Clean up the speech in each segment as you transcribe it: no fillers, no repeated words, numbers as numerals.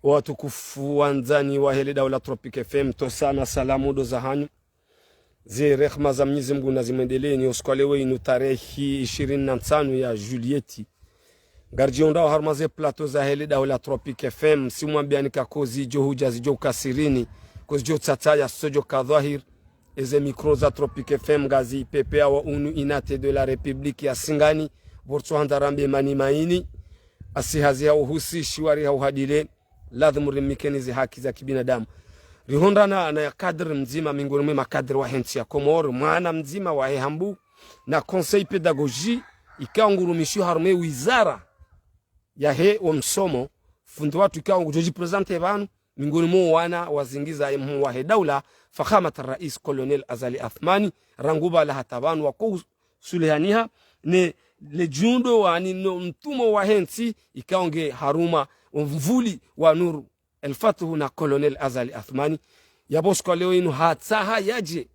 watukufu wanzani wa hele daula Tropic FM tosana salamu do za hanyu zi rehma za Mwenyezi Mungu na zimendelee ni usikwalewe inu tarehi 25 ya Julieti garjiondao harmaze plateau za hele daula Tropic FM simwambiani kakozi jo huja zijo kasirini kozi jo tsataya sojo kadhahir eze mikro za Tropic FM gazi pepea wa unu inate de la Republique ya Singani borto handarambe mani maini asihazi ya uhusi shiwari ya uhadile lazima rimikenizi haki za kibinadamu rihondana na kadri mzima miongoni mwa makadri wa hensi ya Komoro mwana mzima wa Hambu na conseil pédagogie ikaongurumishiwa harume wizara ya wa msomo fundi watu ikaongujoji presente banu miongoni mwa wana wazingiza mhu wa daula fakhamat rais colonel Azali Athmani ranguba la hatabanu wa sulehaniha ne lejundo wa nino mtumo wa hensi ikaonge haruma mvuli wa nuru elfatuhu na colonel Azali Athmani yabosko leo inu hatsaha yaje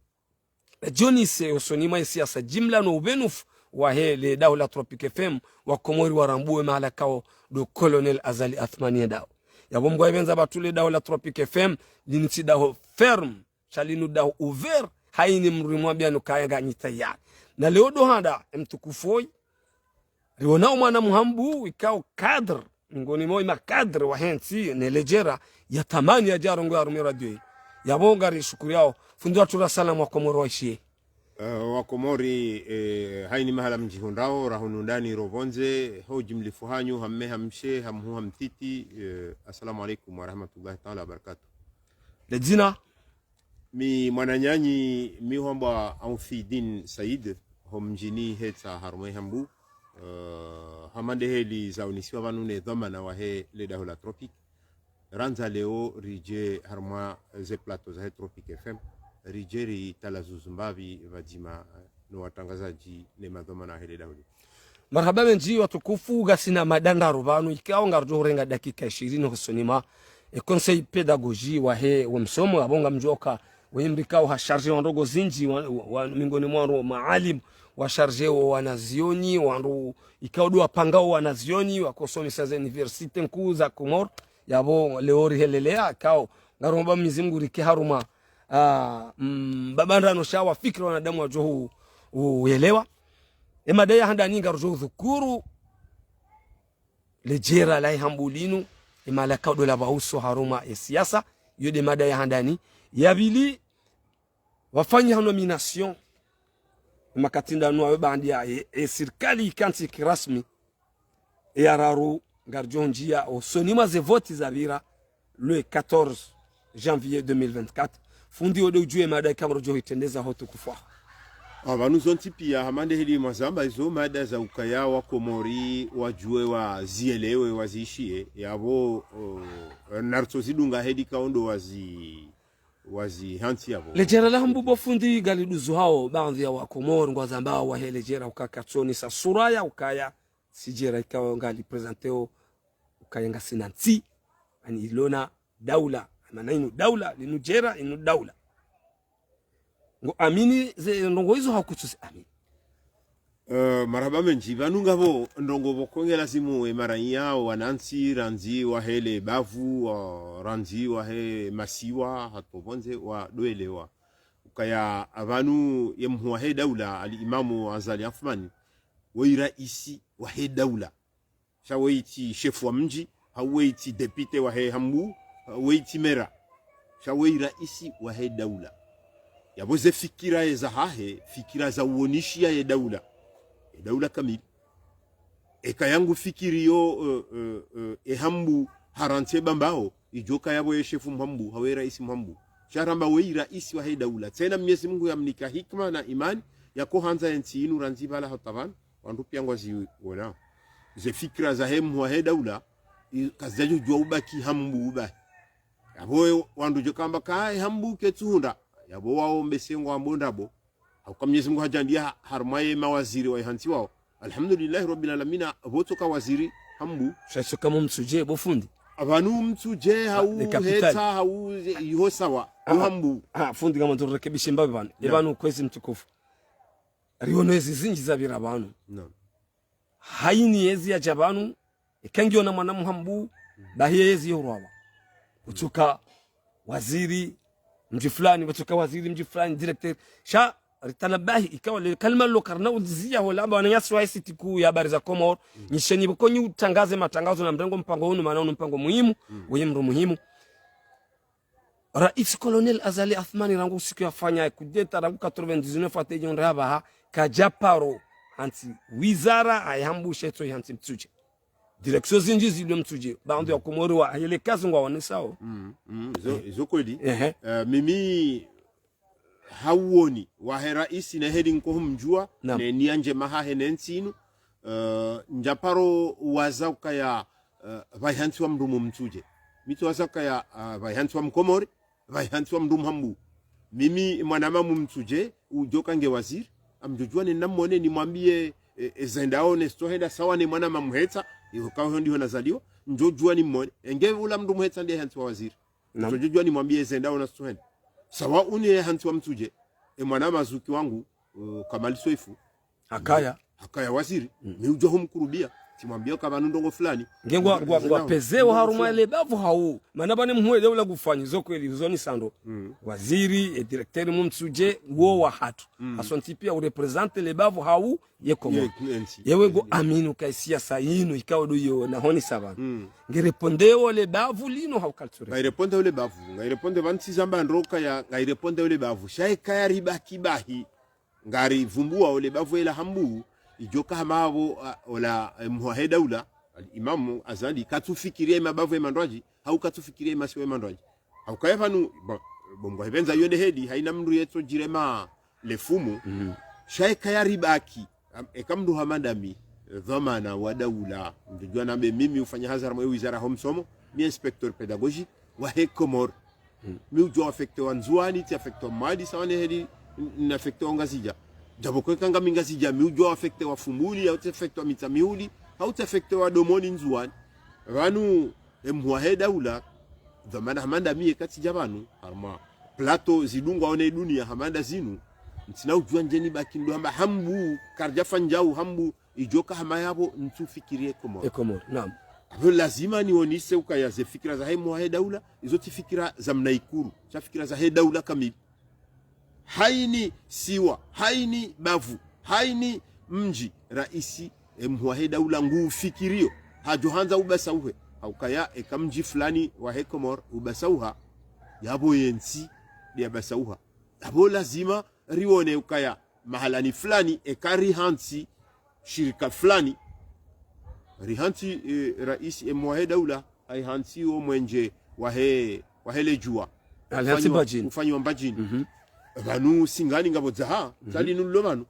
Johnny se usonima ya siasa jimla no ubenufu wa hele daula Tropic FM wa Komori warambuwe mahala kao do colonel Azali Athmani ya dao yabomgwa ibenza batule daula Tropic FM liniti daho ferm chalinu daho ouvert haini mrimwambia nukaya nyitayari na leo dohanda mtukufoi riona mwana muhambu ikao kadr ngoni moi makadr wa hensi ne lejera ya tamani ya jarongo ya rumira dio yabonga rishukuru yao fundi watu la salamu wa Komoro waishie wa Komori haini mahala mjihondao rahunu ndani rovonze hoji mlifuhanyu hamme hamshe hamhu hamtiti assalamu alaikum wa rahmatullahi ta'ala wa barakatuh lejina mi mwananyanyi mi hamba Aufidin Said homjini heta harume hambu hamande heli za unisiwa vanune dhamana wa he le daula Tropic ranza leo rije harma ze plateau za Tropic FM rijeri talazuzumbavi vajima no watangazaji ne madhamana hele daula marhaba benji watukufu gasina madanda rubanu ikao ngarjo renga dakika 20 husonima e conseil pédagogie wa he wa msomo abonga mjoka wemrikao ha charge ndogo zinji wa mingoni mwa maalim wa charge wa wanazioni wandu ikaodo pangao wanazioni wakosomi saza university nkuu za Komoro yabo leori helelea kao ngaromba mizimgu rike haruma babanda no shawa fikra wanadamu wa johu uelewa emadaya handa ninga rojo dhukuru lejera lai hambulinu imala kaudo la bauso haruma ya siasa yode madaya handani yabili wafanya nomination makatinda nuwa bandia serikali kanti kirasmi yararu garjonjia au sonima ze vote zabira le 14 janvier 2024 fundi ode ujue mada kamro jo hitendeza hoto kufa abanu zonti pia hamande hili mazamba izo mada za ukaya wa Komori wajue wa zielewe waziishie yabo narto zidunga hedi kaondo wazi hanti yabo lejera la mbubo fundi galiduzu hao baadhi ya wa Komoro ngwaza ambao wa helejera ukakachoni sa suraya ukaya sijera ikawa ngali presenteo ukayanga sinanti ani ilona daula maana inu daula linu jera inu daula ngo amini ze ndongo hizo hakutusi amini marhaba menji vanunga bo ndongo bokongela simu mara yao wanansi ranzi wa hele bavu ranzi wa he masiwa hatobonze wa doelewa ukaya avanu yemhu he daula al-imamu Azali Athmani wa raisi wa he daula shawaiti chef wa mji hawaiti depute wa he Hambu hawaiti mera shawaiti raisi wa he daula yaboze fikira za hahe fikira za uonishia ye daula daula kamili eka yangu fikirio Hambu harante bambao ijoka yabo ye chef Hambu hawe raisi Hambu sharamba we raisi wa he daula tena Mwenyezi Mungu yamnika hikma na imani yako hanza ensinu ranzi bala hatavan wandu pia ngwazi wona ze fikra za hemu wa he daula kazajo jwa ubaki Hambu uba yabo wandu jokamba kai Hambu ketunda yabo wao mbesengo ambondabo kwa Mwenyezi Mungu hajandia harmaye mawaziri wa hanti wao alhamdulillah rabbil alamin votoka waziri Hambu shaso kama msuje bofundi abantu msuje hau heta hau yosawa Hambu fundi kama turekebishe mbabe bana ebanu kwezi mtukufu riono zinji za birabanu no haini yezi ya jabanu ikangiona mwana Hambu bahiye yezi yorwa utuka waziri mji fulani, utuka waziri mji fulani, director sha ritanabahi ikawa le kalma lo karna uzia wala aba wananyasi wa ICT kuu ya habari za Komoro nyisheni bukonyi utangaze matangazo na mrengo mpango huu maana mpango muhimu wenye mro muhimu. Rais Colonel Azali Athmani rangu siku yafanya kudeta rangu 99 ateje nraba kajaparo hanti wizara ayambushe to hanti mtuje direction zinji zile mtuje bando ya Komoro wa ile kazi ngwa wanisao zo kweli mimi hauoni wahera isi na hedi nko mjua ne nianje maha henensinu njaparo wazauka ya vaihanti wa mrumu mtuje mitu wazauka ya vaihanti wa mkomori vaihanti wa mrumu hambu mimi mwanamamu mtuje ujoka nge waziri amjujua ni namone ni mwambie zendao nestoheda sawa ni mwanamamu heta yukawa ndiho nazaliwa njojua ni mwone enge ula mrumu heta ndiye hanti wa waziri njojua ni mwambie zendao nestoheda sawa uni hanti wa mtuje mwana mazuki wangu Kamali Soifu hakaya waziri miujua humkurubia timwambia kama ndongo fulani ngwa pezeo haruma ile bavu hau maana bane muhwe ula gufanyi zoko ile zoni sando waziri directeur mumtuje wo wa hatu asonti pia urepresente le bavu hau yekomo yewe go aminu kaisia sayinu ikawo doyo na honi saba ngerepondeo le bavu lino hau culture ngaireponde le bavu ngaireponde 26 amba ndoka ya ngaireponde le bavu shaika ya riba kibahi ngari vumbua ole bavu ila hambu ijoka hamabo ola muhaheda ula imamu azali katufikiria mabavu emandwaji hau katufikiria masiwe emandwaji hau kayafanu bongo hebenza yonde hedi haina mndu yeto jirema lefumu shaika ya ribaki ekamdu hamadami dhamana wadaula ndijua nambe mimi ufanya hazara mwe wizara homsomo ni inspector pedagogique wa Komoro mi ujua affecte wanzuani ti affecte madi sawane hedi na affecte ngazija jabo kwa kanga mingazija mi ujua affecte wa fumbuli au affecte wa mitamiuli au affecte wa domoni nzuani vanu emwaheda ula dhamana hamanda mie kati jabanu harma plato zidunga one dunia hamanda zinu ntina ujua njeni bakindo hamba hambu karjafa njau hambu ijoka hama yabo ntufikirie Komoro naam hapo lazima nionise ukaya ze fikira za mwaheda ula izoti fikira za mnaikuru za fikira za hedaula kamili haini siwa haini bavu haini mji raisi mwaheda ula nguu fikirio hajohanza ubasauhe haukaya ekamji fulani wa Komoro ubasauha yabo yensi dia basauha hapo lazima rione ukaya mahalani fulani ekari hansi shirika fulani rihanti rais mwaheda ula ai hansi o mwenje wahele jua alhansi bajini ufanywa mbajini vanu singani ngabo zaha tali nulo vanu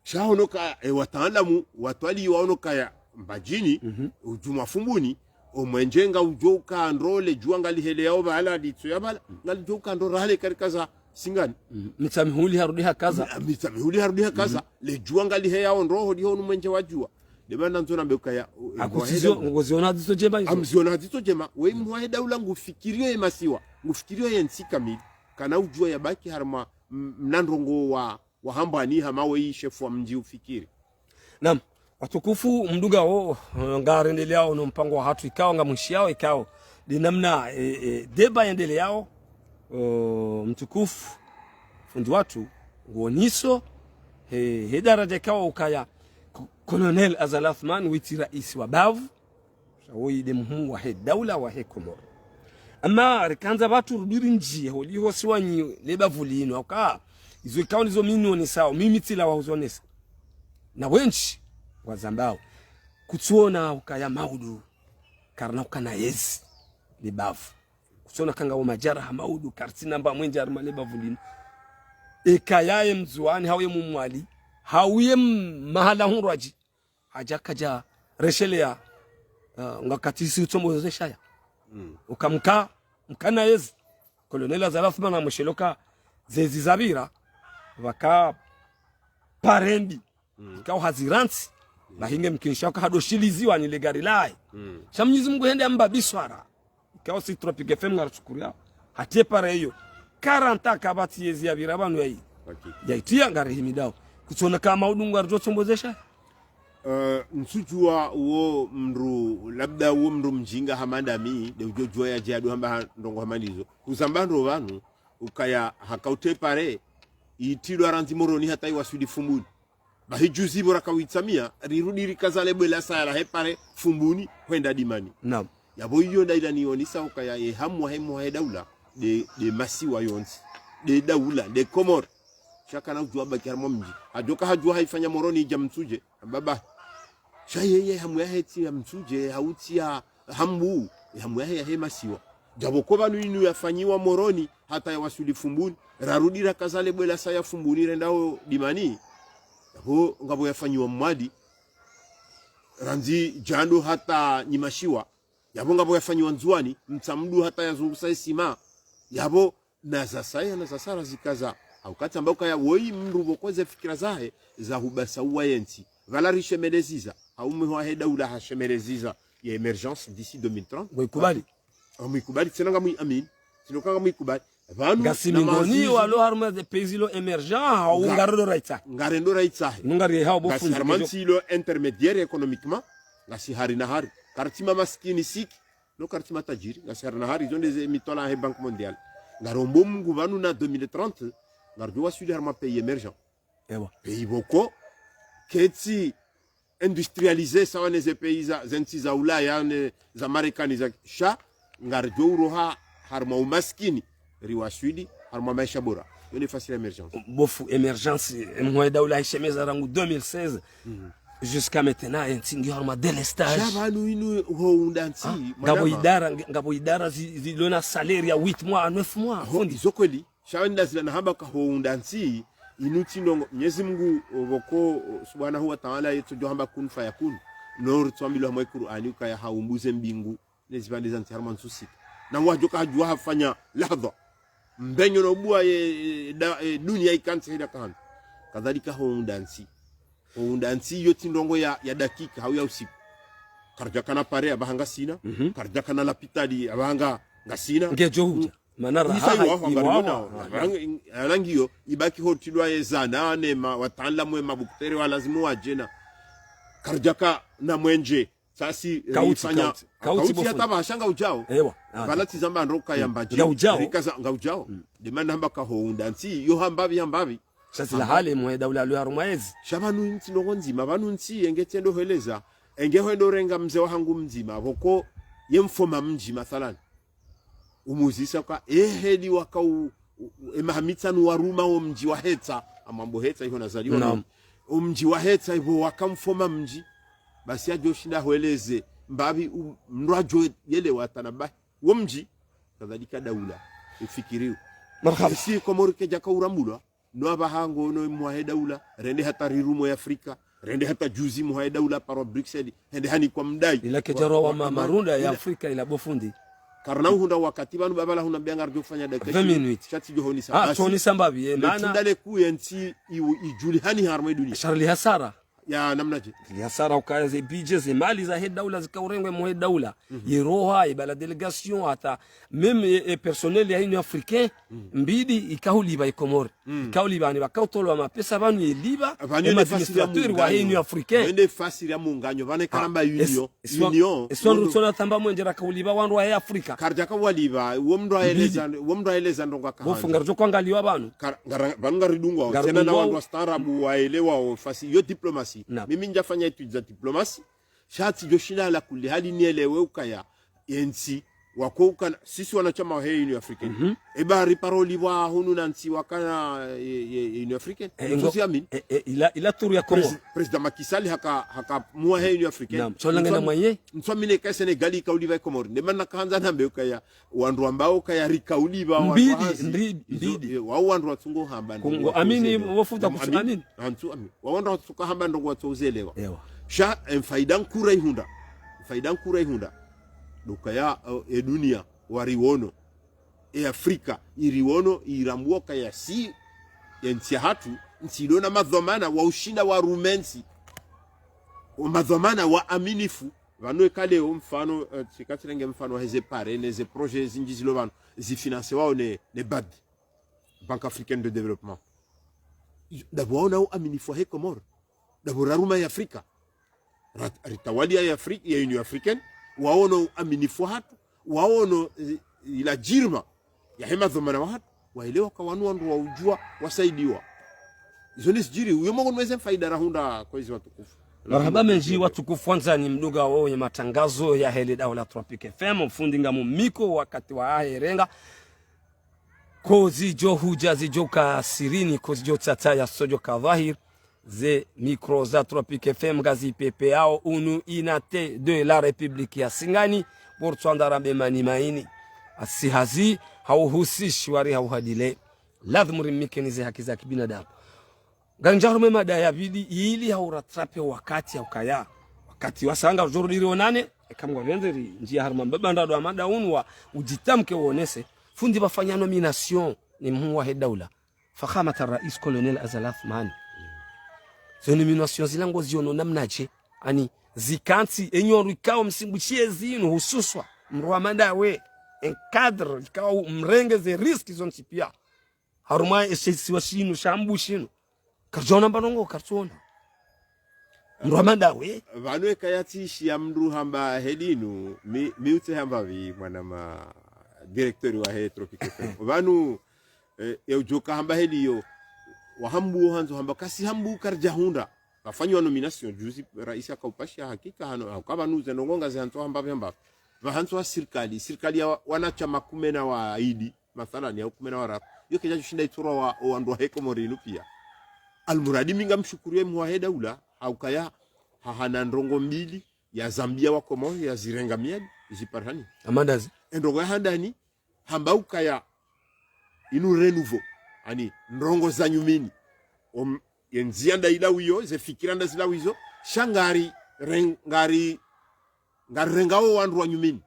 shahonoka wataalamu watwali waonoka ya mbajini ujuma fumbuni o mwenjenga ujoka ndrole jua ngali hele yao bala ditso ya bala ngali joka ndoro hale karikaza singani mitamihuli harudi hakaza le jua ngali he yao ndroho diho mwenje wajua debana nzona mbeka ya akutizio ngoziona diso jema amziona diso jema we mwaheda ula ngufikirio emasiwa ngufikirio yensi kamili kana ujua ya baki harma mnandrongo wa hambani hamawe hii shefu wa mji ufikiri naam watukufu mduga ho ngarendelea ono mpango wa hatu ikao ngamushiao ikao dinamna deba yendeleao mtukufu fundi watu ngoniso daraja ikao ukaya Colonel Azali Athmani witi rais wa bavu shawi de mhu wa daula wa Komoro ama rikanza batu rudiri nji holiho siwanyi lebavu lino aka izo ikao nizo minioni sawa mimi tila wa uzonesa na wenchi wazambao kutuona ukaya maudu karna ukana yezi lebavu kutuona kanga wa majara maudu kartina mba mwenje arma lebavu lino ekayaye mzuani hawe mumwali hawiye mahala hunraji haja kaja reshelea ngakatisi utombo zeshaya ukamka mkana yezi Colonel Azali Athmani amsheloka zezi zabira waka parendi ikao haziransi bahinge mkinshaka hadoshiliziwa ni legari lai shamnyizi Mungu hende amba biswara ikao si Tropic FM ngarachukuria hatie pare hiyo 40 kabati yezi ya birabanu yai yaitia ngari himidao kutsona kama udungu arjo tombozesha nsujua uo mru labda uo mru mjinga hamandami de ujojua ya jadu hamba ndongo hamanizo uzambando vanu ukaya hakaute pare itilo aranzi moroni hata iwasudi fumbuni bahijuzi bora kawitsamia rirudi rikazale bwela sala hepare fumbuni kwenda dimani naam yabo hiyo ndaila nionisa ukaya ye hamu hemu daula de masiwa yonsi de daula de komor shaka na ujua baki harmo mji ajoka hajua haifanya moroni jamsuje baba shayeye hamu ya heti ya msuje hauti ya hamu hamu ya he masiwa jabo ko banu inu yafanyiwa moroni hata ya wasuli fumbuni rarudira kazale bwela saya fumbuni rendao dimani yabo ngabo yafanyiwa mwadi ranzi jando hata nyimashiwa yabo ngabo yafanyiwa nzuani mtamdu hata yazungusa isima yabo na zasara zikaza haukati ambao kaya woi mndu bokoze fikira zahe za hubasa uwayensi valarishe medeziza haumewa he daula hashemereziza ya emergence d'ici 2030 mwikubali mwikubali tsenanga amin sinokanga mwikubali vanu gasimingoni walo harma de pays lo emergent au ngardo raitsa ngarendo raitsa ngari hao bofu harmansi lo intermédiaire économiquement ngasi hari na hari kartima maskini siki no kartima tajiri ngasi hari na hari zone des mitola he banque mondiale ngarombo mungu vanu na 2030 ngardo wasuli harma pays émergent ewa pays boko keti industrialisé sawa neze pays za nchi za Ulaya ne za Marekani za sha ngardo uroha harma umaskini riwa swidi harma maisha bora yone facile émergence bofu émergence mwa daula ishemeza rangu 2016 jusqu'à maintenant ntingi harma délestage shabanu inu houndanti ngabo idara zilona salaire ya 8 mois à 9 mois fundi zokoli shawanda zilana hamba ka houndanti inuti ndongo Mwenyezi Mungu boko subhanahu wa ta'ala yetu jo hamba kun fayakun nor twambilo mwa Qur'ani ukaya haumbuze mbingu nezibande zanti harma nsusi na wajoka hajua hafanya lahdha mbenyo no bua dunia ikanti hida kan kadhalika houndansi yoti ndongo ya dakika au ya usiku karjakana pare abahanga sina karjakana lapitadi abahanga ngasina ngejo huja manara alangiyo ibaki hotidwa yezana nema wataalamu mabuktere walazimu wajena karjaka na mwenje sasi ifanya kauti hata bashanga ujao ewa balati zamba ndoka ya mbaji rikaza ngaujao demanda hamba ka houndansi yo hambavi sasa la hali mwe daula lo harumaizi shabanu nti nonzima banu nti engetendo heleza engehendo renga mzee wangu mzima boko yemfoma mji mathalan umuzisa kwa eheli wakau emahamitanu waruma mji wa Hetsa amambo Hetsa hiyo nazaliwa no. Mji wa Hetsa hivyo wakamfoma mji basi ajoshinda hoeleze mbabi mrajo yele watanaba wo mji kadhalika daula ifikiriwe marhaba si komorike jakaurambulwa no abahango no mwa daula rende hata rirumo ya Afrika rende hata juzi mwa daula paro Bruxelles hende hani kwa mdai ila kejaro wa marunda ya Afrika ila bofundi karna hunda wakati banu babala huna biangar jo fanya dakika 20 minutes chati jo honi sa toni sambabi maana ndale ku yenti ijuli hani harma dunia Charlie Hasara ya namnaje hasara ukaze budget mali za daula zikaurengwe mu daula yeroha ibala delegation hata même personnel ya Union africaine mbidi ikahuliba ikomori ikahuliba ni bakatolwa mapesa banu yeliba administrateur wa Union africaine wende fasiri ya munganyo bane karamba union eswandu tsona tamba mwenjera kauliba wandu wa Afrika karjaka waliba womndo eleza ndonga ka bofunga rjo kwangaliwa banu banga ridungwa tena na wandu wa starabu waelewa fasi yo diplomacy mimi njafanya etude za diplomasi shati joshina la kulli hali nielewe ukaya yensi wako sisi wanachama wa Union Africaine eba riparoli wa hunu nansi wakana Union Africaine tusiamini ila turu ya Kongo president Macky Sall haka muwa Union Africaine solanga mwenye nsomine ka Senegal ikauliva Komoro ndemana kanza nambe ukaya wandu ambao kaya rikauliva mbidi wao wandu watungo hamba Kongo amini wofuta kusanini antu amini wandu watuka hamba ndongo watozelewa sha faidan kurai hunda dukaya dunia wariwono Afrika iriwono irambuoka ya si yentia hatu nsidona madhomana wa ushinda wa rumensi madhomana wa aminifu vanwe kale mfano tikatirenge mfano heze pare neze projets zinjizilo vanu zifinanse wao ne BAD Banque Africaine de Développement d'abord na aminifu he Komoro d'abord ruma ya Afrika ritawali ya Afrika ya Union African waono aminifu hatu waono ila jirma ya hema dhomana watu waelewa kawanua ndu waujua wasaidiwa izo ni sijiri uyo mongo nweze faida rahunda kwa hizi watukufu. Marhaba menji watukufu, kwanza ni mduga wao ya matangazo ya Heli Daula Tropic FM mfundi ngamu miko wakati wa aherenga kozi jo huja zijo ka sirini kozi jo tata ya sojo ka dhahir ze micro za Tropic FM gazi pepe yao unu inate de la Republiki ya Singani Bortswandarambe mani maini asihazi hauhusishi wari hauhadile lazima rimikenize haki za kibinadamu ganjaru mema da ya bidi ili hauratrape wakati ya ukaya wakati wasanga ujurudiri onane ekamwa venderi njia haruma mbaba ndo amada unwa ujitamke uonese fundi bafanya nomination ni mhuwa Hedaula fakhamat rais colonel Azalath Mani zo nomination zilango ziono namnache ani zikanti enyoru ikao msimbuchie zinu hususwa mruamanda we encadre ikao mrengeze riski zonti pia haruma esisiwa shinu shambu shinu karjona banongo kartsona mruamanda we vanwe kayatishi ya mru hamba hedinu miute hamba vi mwana ma director wa he Tropic FM vanu ya ujoka hamba hediyo wahambu hanzo hamba kasi hambu karjahunda afanywa nomination juzi rais akaupasha hakika hano akaba nuze ndongonga zanto hamba hamba vahanzo wa serikali ya wanachama 10 na waidi mathalan ya 10 na warap yoke jaji shinda itoro wa wandu heko morinu pia almuradi minga mshukuriwe mwa Daula haukaya hahana ndongo mbili ya Zambia wako moyo ya zirenga miadi ziparhani amandazi ndongo handani hamba ukaya inu renouveau ani ndongo za nyumini yenzianda ila wiyo ze fikiranda zila wizo shangari ngari wandu wa nyumini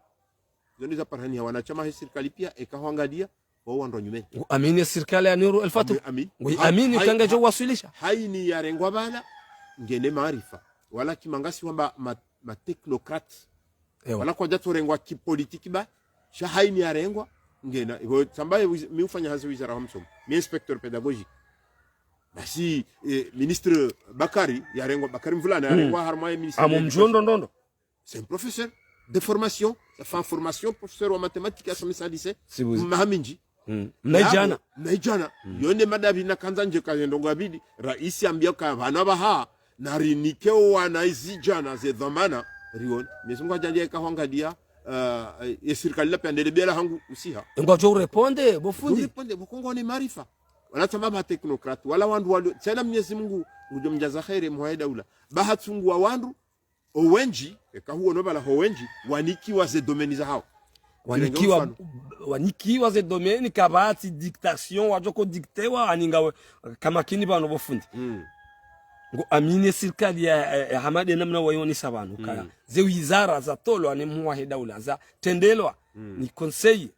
zoni za parhani wanachama serikali pia ekahangadia wao wandu wa nyumini amini serikali ya Nuru Elfatu amini kanga jo wasilisha haini ya rengwa bala ngene maarifa wala kimangasi wamba ma technocrat wala kwa jato rengwa kipolitiki ba sha haini ya rengwa ngena ibo sambaye mi ufanya hazi wizara hamsom mi inspector pédagogique basi ministre Bakari ya rengwa Bakari mvulana ya rengwa harmaye ministre amomjondo ndondo c'est un professeur de formation ça fait formation professeur wa mathématiques à somisa lycée Mahaminji Naijana yonde madabi na kanza nje ka ndongo abidi rais ambia ka bana baha na rinikeo wana izijana ze dhamana rion mesungu ajanje ka hangadia serikali la pendele bela hangu usiha ngojo ureponde bofundi ureponde bokongo ni maarifa wala tamama technocrat wala wandu tena Mwenyezi Mungu ujomjaza khairi mwa Daula bahatsungu wa wandu owenji eka huo nobala howenji wanikiwa ze domeni za hao wanikiwa ze domeni kabati dictation wajoko dictewa aninga kama kini bano bofundi ngo amine serikali ya Hamade namna wayoni sabanu kaya ze wizara za tolo anemwa Daula za tendelwa ni conseil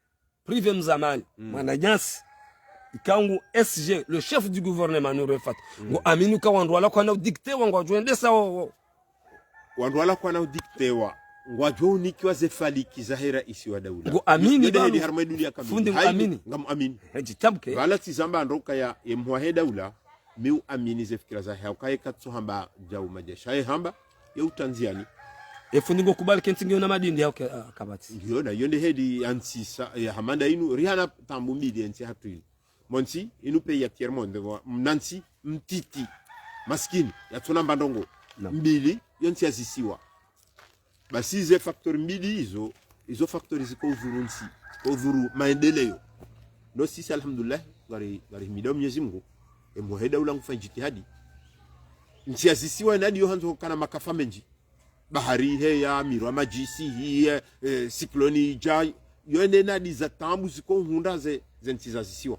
privé mzamani mwananyasi ikangu SG le chef du gouvernement Nuru Elfatu ngo aminu ka wandu wala kwa na dictewa ngo joendesa wandu wala kwa na dictewa ngwajo nikiwa zefaliki zahera isi wa Daula ngo amini bado harmaidu ya kamili fundi amini ngam amini hejitamke wala tizamba ndoka ya mwa Daula miu amini zefikira za hao kai katso hamba jau majesha hamba ya utanziani fundi ngo kubali kentingi na madindi yao kabati ndio na yonde hedi ansisa ya hamanda inu rihana tambu mbili ensi hatu monsi inu pe ya Piermonde mnansi mtiti maskini ya tuna mbandongo mbili yonsi azisiwa basi ze factor mbili hizo factori ziko uzurunsi uzuru maendeleo no sisi alhamdulillah gari mido Mwenyezi Mungu mwa Daula ngufanya jitihadi nchi azisiwa nadi yohanzo kana makafa menji bahari he ya mirwa majisi hii sikloni ja yone nadi za tambu ziko hunda ze nchi azisiwa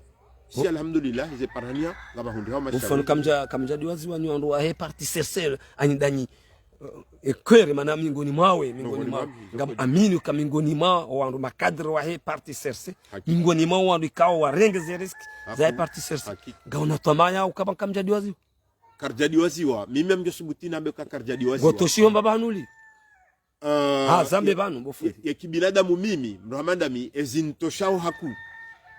si alhamdulillah ze parania ngaba hundi hao mashallah ufano kamja diwazi wanyu ndo wa he parti sercel anidani ekwere mana mingoni mawe ngam amini ka mingoni ma wandu makadre wa he parti sercel mingoni ma wandu ikawa warenge ze risk za parti sercel gauna tomaya ukaba kamja diwazi karja diwazi wa mimi mjosubutina be karja diwazi gotoshio babanuli zambe banu bofu ya kibinadamu mimi Muhammad mi ezintoshao haku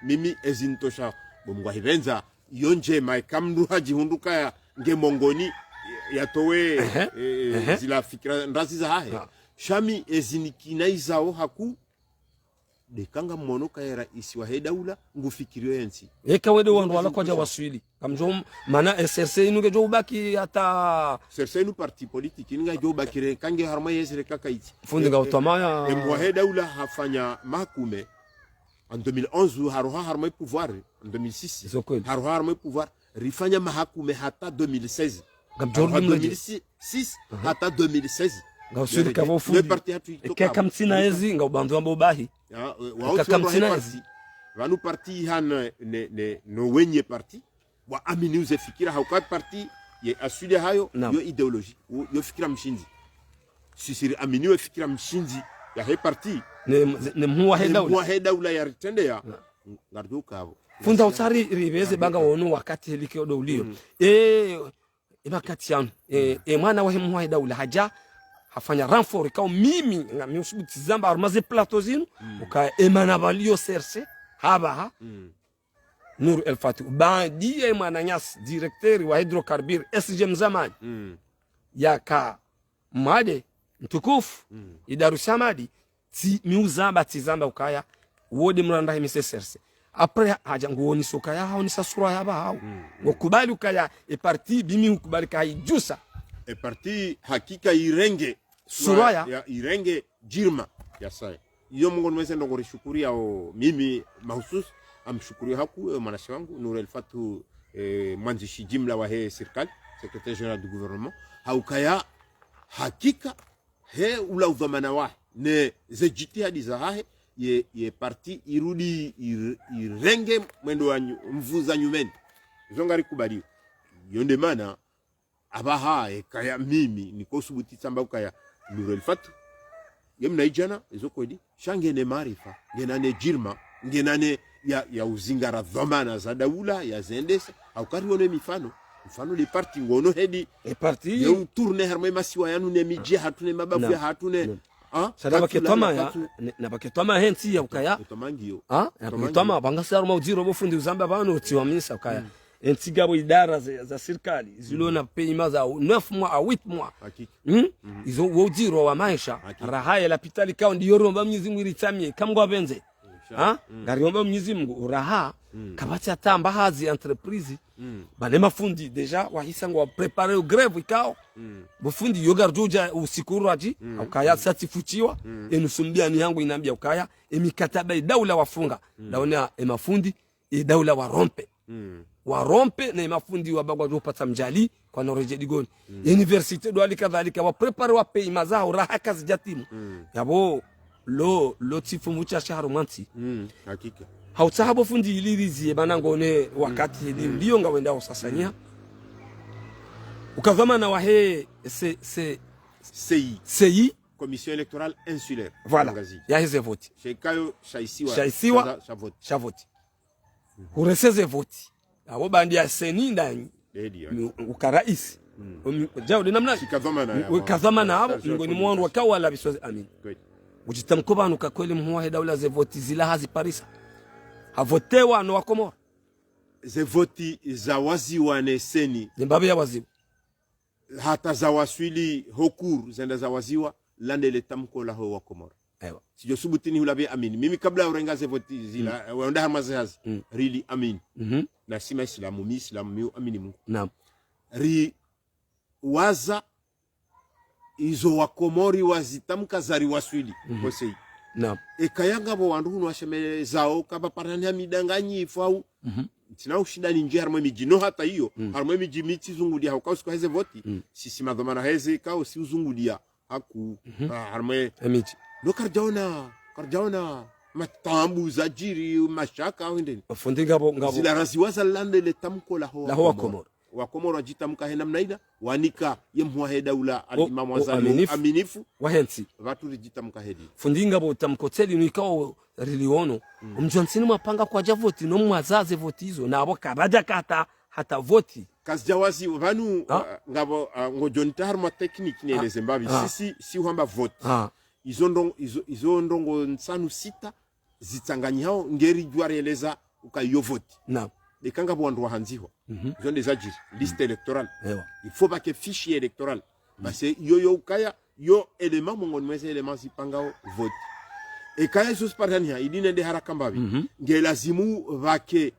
mimi ezintoshao bomgwa hibenza yonje mai kamdu haji hunduka ya ngemongoni yatowe zila fikira ndazi za hahe shami ezinikinaizawo haku dekanga mmono kaya raisi wa hedaula ngufikirio yensi eka wede wandu wala kwa waswili kamjom mana SRC inuge jo baki hata SRC inu parti politique inga jo bakire kange harma yesre kakaiti fundi ga utamaya emwa hedaula hafanya makume en 2011 haroha harma pouvoir en 2006 haroha harma pouvoir rifanya mahakume hata 2016 kamjom 2006 hata 2016 nga usudi kavo fundi eka kamtsina ezi nga ubandu ambo bahi vanu parti han no wenye parti wa amini uze fikira haukat parti ye asudi hayo yo ideology yo fikira mshinzi sisiri amini we fikira mshinzi ya he parti ne mwa heda ula ya ritende ya ngarduka hapo funda usari ribeze banga wonu wakati helike odo ulio ibakati yanu mwana wa mwa heda ula haja hafanya renfort kao mimi ngami usubuti zamba armaze plateau zinu uka emana balio serse haba Nur El Fatih bandi emana nyas directeur wa hydrocarbure SGM zamani yaka made mtukufu idaru samadi ti miuzamba tizamba ukaya wode mranda himise serse après haja nguoni soka ya hao ni sasura ya hao wakubali ukaya e parti bimi ukubali kai jusa e parti hakika irenge suraya ya irenge jirma ya sai iyo mungu nweze ndongori shukuria o mimi mahusus amshukuria haku mwanashi wangu Nur El Fatih mwanzishi jimla wa he serikali secrétaire général du gouvernement haukaya hakika he ula udhamana wa ne ze jitihadi za hahe ye parti irudi irenge mwendo wa mvuza nyumeni zongari kubaliwa yonde mana abaha kaya mimi nikosubuti samba ukaya Nur El Fatih yemna ijana ezokwedi shangene marifa ngenane jirma ngenane ya uzingara dhamana za daula ya zendesa haukari wone mifano le parti ngono hedi e parti yo tourner harma masiwa yanu ne miji hatune mabafu ya hatune sadaba ketoma ya na baketoma henti ya ukaya tomangio ya ketoma bangasaro maudiro bofundi uzamba bano tiwamisa ukaya entigabo idara za serikali zilona peima za 9 mois à 8 mois izo wodiro wa maisha rahaya la pitali kao ndiyo romba Mwenyezi Mungu iritamie kamgwa benze ngariomba Mwenyezi Mungu raha kabati atamba hazi entreprise bane mafundi deja wahisango prepare o greve ikao bufundi yoga joja usikuraji ukaya certifichiwa enusumbia ni yangu inambia ukaya emikataba daula wafunga daona mafundi daula warompe na mafundi wabagwa jopata mjali kwa noreje digoni universite do alikadhalika wa prepare wa pay mazao raha kazi jatimu yabo lo tifu mucha shaharo manti hakika hautahabo fundi ilirizie banangone wakati ndio ngawenda usasanya ukavama na wahe CI commission électorale insulaire voilà ya hizo voti shekayo shaisiwa shavoti ureseze voti abo bandi ya seni ndani ukaraisi jao de namna ukavama na abo ngoni mwandu wakawala biswazi amin ujitamkobanu kakweli mhuwa daula ze voti zila hazi parisa havotewa no wakomora ze voti za wazi wane seni zimbabe ya waziwa hata za waswili hokuru zenda za waziwa lande le tamko la ho wakomora ewa sijo subutini hulabe amin mimi kabla urenga ze voti zila wanda hamaze hazi really amin na sima islamu mi islamu mi amini Mungu naam ri waza izo wakomori wazitamka zari waswili kosei naam ekayanga bo wandu huno washeme zao kaba parani ya midanganyi ifau tina ushida ni njia harmo miji no hata hiyo harmo miji miti zungudia haukausiko heze voti sisi madhamana heze kao si uzungudia haku harmo miji no karjaona matambu za jiri mashaka au ndeni fundi ngabo zila raziwaza lande le tamko la ho komoro wakomoro wajitamka hena mnaida wanika yemwa he daula alimamu wazali aminifu wahensi watu rijitamka hedi fundinga bo tamkoteli nikao riliono umjonsini mapanga kwa javoti no mwazaze voti hizo na abo kabaja hata voti kazi jawazi vanu ngabo ngojonita harma technique ni eleze mbabi si hamba voti izo ndongo nsanu sita zitanganyi hao ngeri juareleza ukayo voti na de kanga wandu hanziwa zone des ajiri liste électorale il faut pas que fichier électoral parce que yo kaya yo élément mongon mwese élément sipangao vote e kaya sus parania idine de harakambabi ngelazimu vake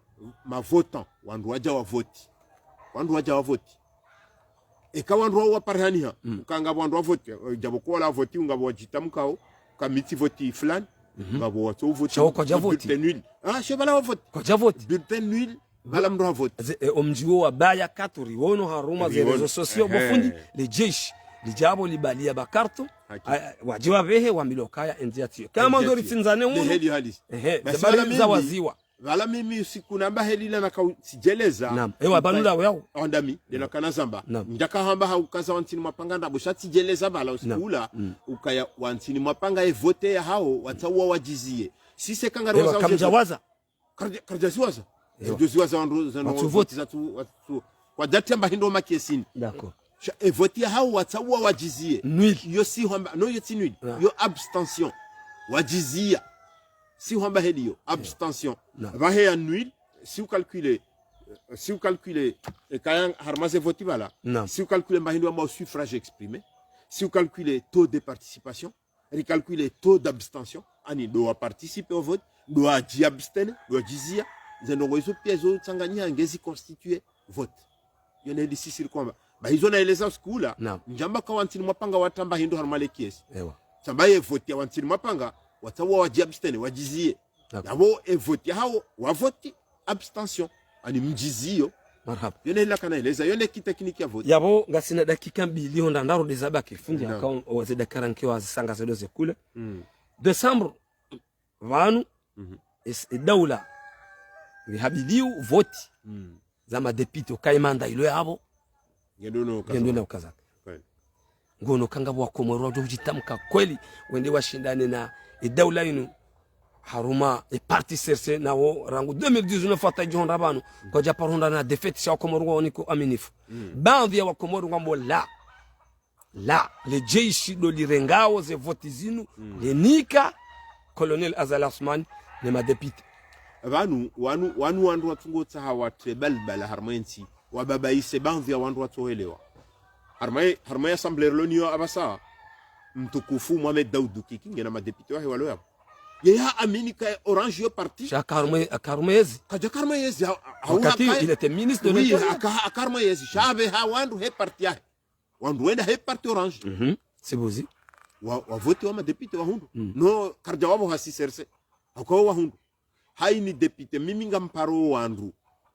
mavotant wandu waja wa vote e ka wandu wa parania kanga wandu wa vote jaboko la vote ngabo wajitamkao kamiti vote fulani ngabo watu vote kwa vote nul chevala wa vote kwa vote bulletin nul bala mdo vote omjiwo wa baya katuri wono haruma ze rezo sosio bofundi le jeshi lijabo libalia bakarto wajiwa vehe wa milokaya enziatio kama ndo ritinzane huno zabari za waziwa vala mimi siku namba helila na sijeleza banula wao ondami dena kana zamba ndaka hamba haukaza wantini mapanga ndabo shati jeleza bala usikula ukaya wantini mapanga e vote ya hao watawa wajizie sise kanga roza kamjawaza karjasiwaza joziwaza wandu vote za tu kwa dati amba hindo makesini d'accord e vote ya hao watawa wajizie nuil yo si hamba no yo ti nuil yo abstention wajizia si hamba helio abstention va he nuil si vous calculez et quand harmaze vote bala si vous calculez mahindo ma suffrage exprimé si vous calculez taux de participation recalculez taux d'abstention ani doit participer au vote doit d'y abstenir doit dizia zeno izo piezo tsanganya ngezi constituer vote yone disi circomba ba izo na eleza skula njamba kwa wantini mapanga watamba hindo harmale kiesi samba ye vote wantini mapanga watawa wajiabstene wajizie nabo e vote hao wa vote abstention ani mjizio marhaba yone la kana eleza yone kitekniki ya vote yabo ngasina dakika mbili honda ndaro dezabaki fundi akao wazida karankiwa sanga zedoze kule December vanu dawla vihabiliu vote za madepite kaimanda ilo yabo ngendono kazaka ngono kanga bwa komoro do jitamka kweli wende washindane na dawla inu haruma parti serse nawo rangu 2019 fata jonda banu ko japaronda na defeat sha komoro woniko aminifu baadhi ya wakomoro ngambo la le jeshi do lirengao ze vote zinu lenika colonel Azal Asman ne madepite wanu wandu watungotsa hawa trebal bala harmensi wababaise baadhi ya wandu watoelewa harmaya assemblée l'onion abasa mtukufu Mohamed Daoud kikinge na madepite wahe walo yabo ya aminika orange yo parti Karmezi wakati il était ministre de l'intérieur Karmezi shabe ha wandu he parti yahe wandu wenda he parti orange c'est bozi wa vote wa madepite wa hundu no karja wabo hasiserse akwa wa hundu haini depute mimi ngamparo wandu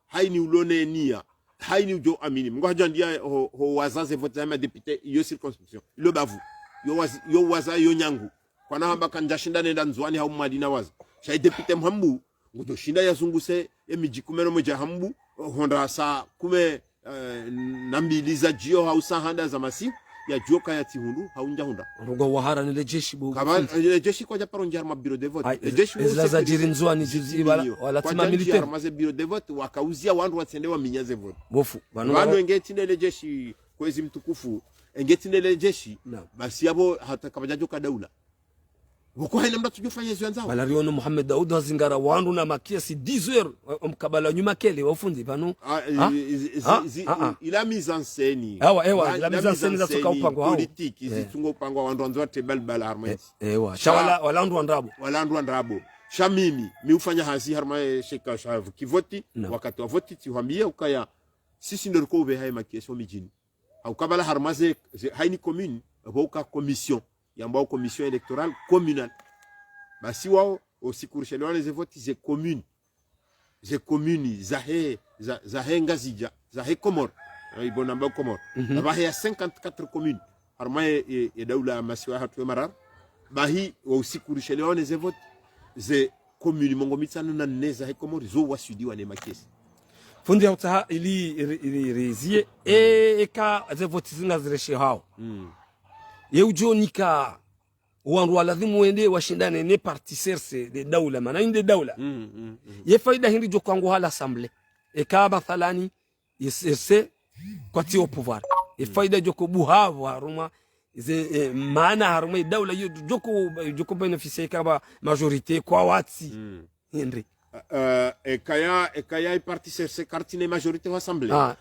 haini ulone nia haini ujo amini mgo hajandia ho wazaze vote za madepite yo circonscription lo bavu yo waza yo nyangu kwana hamba kanjashinda nenda nzwani ha Madina waza shay depute mhambu ngudo shinda yazunguse emijikumero moja hambu honda sa kume nambiliza jio hausa handa za masi ya joka ya tihundu haunja hunda rugo wahara ni lejeshi bu kama lejeshi kwa japaro njar ma bureau de vote lejeshi za jirinzwani jizi wala tima militaire kwa maze bureau de vote wakauzia wandu watsendewa minyaze vote bofu banu engeti lejeshi kwezi mtukufu engeti lejeshi basi yabo hata kabajajo daula boko haina mda tujufanya hizo nzao wala riono Mohamed Daoud wazingara wandu na makiasi 10 heures mkabala nyuma kele wafundi banu ila mise en scène la mise en scène za soka upango hao politique zitungo upango wandu wanzo tebal bala harmonize shawala walandu andrabo shamimi mi ufanya hasi harma sheka shavu kivoti wakati wa voti tiwambia ukaya sisi ndio ko ube hai makiasi mijini au kabala harmaze haini commune boka commission yambao commission électorale communale basi wao osikurushelewa les votes ze commune zahe ngazija zahe komor ibonamba komor bahi ya 54 communes harma e daula masiwa hatu marar bahi osikurushelewa les votes ze commune mongo mitsano na neza he komor zo wasudi wane makesi fundi hautaha ili rezie eka ze votes zingazireshe hao yeujonika wandu lazima uende washindane ne parti serse de daula maana inde daula ye faida hindi jo kwangu hala assemblée eka bathalani yese kwati au pouvoir e faida jo ko buhavu haruma ze maana haruma daula yo joko beneficier kaba majorité kwa wati hindi ekaya parti serse kartine majorite wa assemblée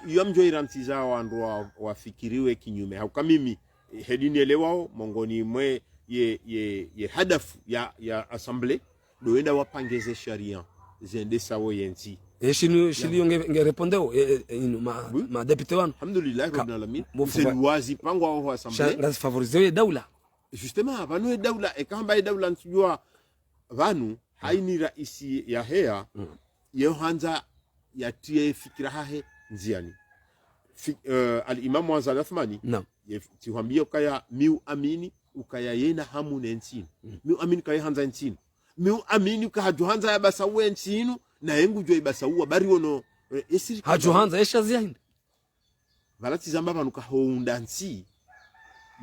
yom jo irantiza wandu wafikiriwe kinyume hauka mimi hedinielewao mongoni mwe ye hadafu ya assemblée doenda wapangeze sharia zende sawo yenzi shili nge repondeo ma député wanu alhamdulillah rabbil alamin c'est wazi pangwa wa assemblée ngazi favoriser daula justement vanu daula ekamba daula ntujua vanu haini raisi ya hea yohanza yatie fikira hahe nziani al-imam Azali Athmani tiwambia kaya miu amini ukaya yena hamu nensinu miu amini kaya hanza nsinu miu amini ukahajuhanza ya basawe nsinu na yengu jwa ibasawa bari wono hajuhanza esha ziahinda balati zamba banuka hounda nsi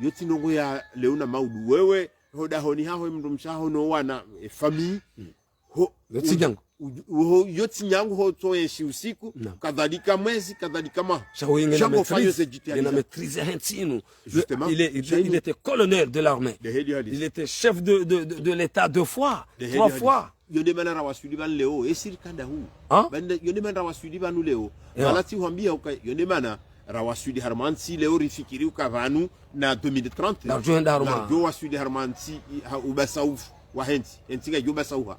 yoti nongo ya leuna maudu wewe hoda honi haho mndu mshaho no wana family ho yoti nyangu ho toeshi usiku kadhalika mwezi kadhalika ma shaho yengena maîtrise hensinu il était colonel de l'armée il était chef de l'état deux fois trois fois yonde manara wasudi ban leo esiri kanda hu bande yonde manara wasudi banu leo balati huambia yonde mana rawasudi harmansi leo rifikiri ukavanu na 2030 na jo wasudi harmansi ubasauf wa henti entiga jo basauha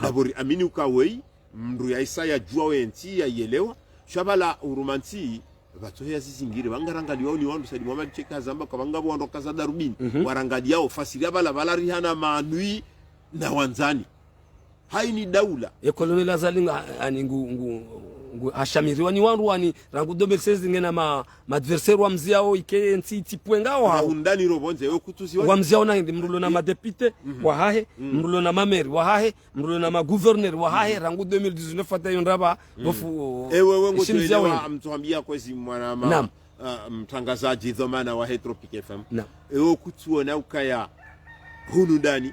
labori amini ukawei mndu ya Isaya jua wenti ya yelewa shabala urumansi batoya zizingire bangarangali wao ni wandu sadi Muhammad cheka zamba kabangabo wando kaza darubini warangali yao fasiri abala balari hana manui na wanzani haini daula ya kolonel Azali ani ngu ashamiriwa ni wandu wani rangu 2016 ngena ma adversaire wa mziao ike nti tipwenga wa undani robonze yo kutuzi wa mziao na mrulo na madepite wa hahe mrulo na mameri wa hahe mrulo na gouverneur wa hahe rangu 2019 atayo ndaba bofu wewe ngoto mtuambia kwezi mwana mtangazaji dhamana wa Tropic FM yo kutuona ukaya hunu ndani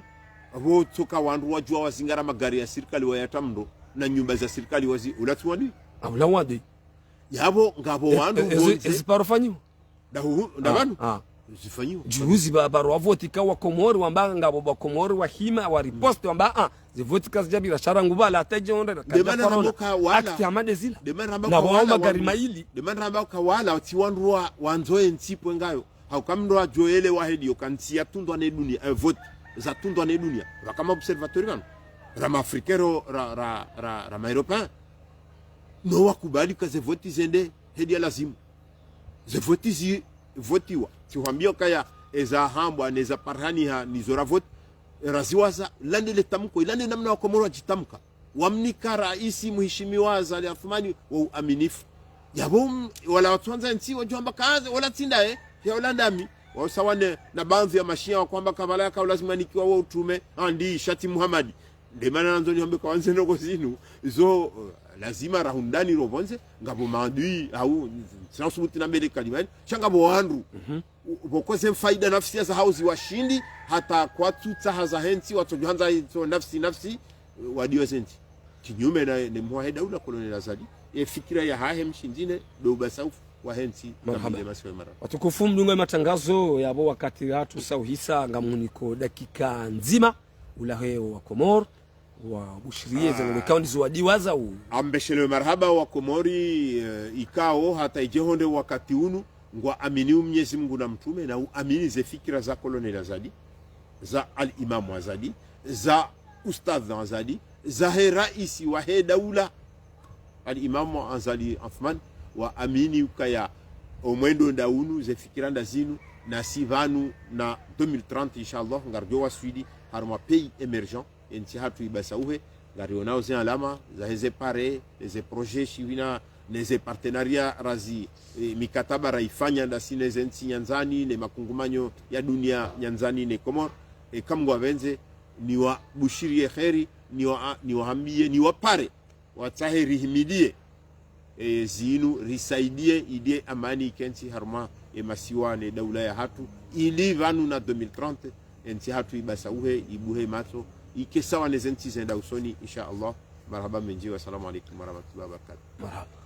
abo toka wandu wajua wazingara magari ya serikali wa yatamndo na nyumba za serikali wazi ulatuwani ulawadi yabo ngabo wandu esiparofanyo ndabanu zifanyo juzi baro wavoti kawa komori wamba ngabo ba komori wa hima wa riposte wamba zivoti kazi jabira sharangu bala ataje onda kaja corona akti amade zila na wao magari maili demanda ka wala ti wandu wanzoe ntipwe ngayo haukamndo ajoele wahedi yokansia tundwa ne dunia vote za tundwa ne dunia kama observatori kanu rama afrikero rama européen no wakubali kaze voti zende hedi alazimu ze voti zi votiwa tiwambia kaya eza hambwa neza parhani ha nizora vote raziwaza lande letamko ilande namna wa komoro jitamka wamnika raisi mheshimiwa Azali Athmani wa aminifu yabo wala watuanza nsi wajua kaze wala tinda ya ulandami wasawane na baadhi ya mashia wa kwamba kabala yako lazima nikiwa wao utume andi shati Muhammad ndemana nanzo niombe kwa wanze noko zinu zo lazima rahundani robonze ngabo mandui au sansubuti na mbele kalimani changabo wandu bokoze faida nafsi za hauzi washindi hata kwa tuta haza henti watojuanza hizo nafsi wadiwe senti kinyume na ni muahida ula kolonel Azali fikira ya hahe mshindine do basaufu wa henti watukufu mdunga matangazo yabo wakati hatu sauhisa ngamuniko dakika nzima ulaheo wa Komor wa bushirie za kaunti ziwadiwaza ambeshele marhaba wa Komori ikao hata ijehonde wakati unu ngwa amini Mwenyezi Mungu na mtume na amini ze fikira za kolonel Azali za al-Imam Azali za ustadh Azali za raisi wa daula al-Imam Azali Athmani wa amini ukaya omwendo ndaunu ze fikira ndazinu na sivanu na 2030 inshallah ngarjo wa Swidi harma pays émergent enti hatu ibasauhe ngari onao ze alama za heze pare ze projets shivina neze partenariat razi mikataba raifanya ndasine zensi nyanzani ne makungumanyo ya dunia nyanzani ne Komor kamgwa benze ni wa bushirie kheri ni wa hambie ni wa pare watahiri himidie zinu risaidie idie amani kensi harma masiwane daula ya hatu ili vanu na 2030 enti hatu ibasauhe ibuhe mato ike sawa nezenti zenda usoni insha Allah marhaba menji wa salamu alaykum wa rahmatullahi wa barakatuh. Marhaba.